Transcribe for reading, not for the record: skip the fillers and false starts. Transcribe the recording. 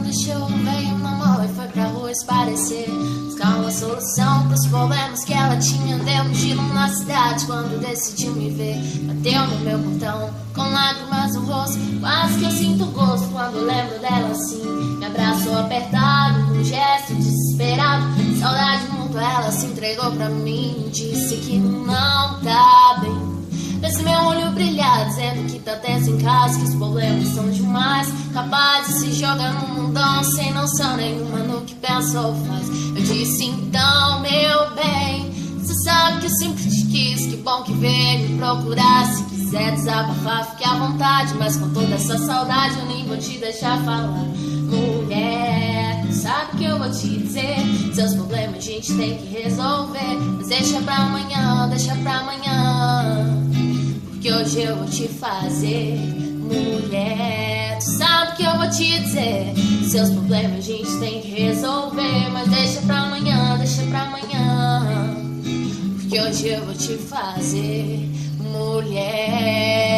deixou, veio na mão e foi pra rua esparecer, buscar uma solução pros problemas que ela tinha. Deu um giro na cidade quando decidiu me ver. Bateu no meu portão com lágrimas no rosto, quase que eu sinto gosto quando lembro dela assim. Me abraçou apertado, num gesto desesperado, saudade muito, ela se entregou pra mim. Disse que não tá bem, fez meu olho brilhar, dizendo que tá tenso em casa, que os problemas são demais, capaz de se jogar no mundão sem noção nenhuma no que pensa ou faz. Eu disse então, meu bem, você sabe que eu sempre te quis, que bom que veio me procurar. Se quiser desabafar, fique à vontade, mas com toda essa saudade eu nem vou te deixar falar. Mulher, sabe que eu vou te dizer, seus problemas a gente tem que resolver, mas deixa pra amanhã, deixa pra amanhã, que hoje eu vou te fazer. Mulher, tu sabe que eu vou te dizer, seus problemas a gente tem que resolver, mas deixa pra amanhã, deixa pra amanhã, porque hoje eu vou te fazer. Mulher.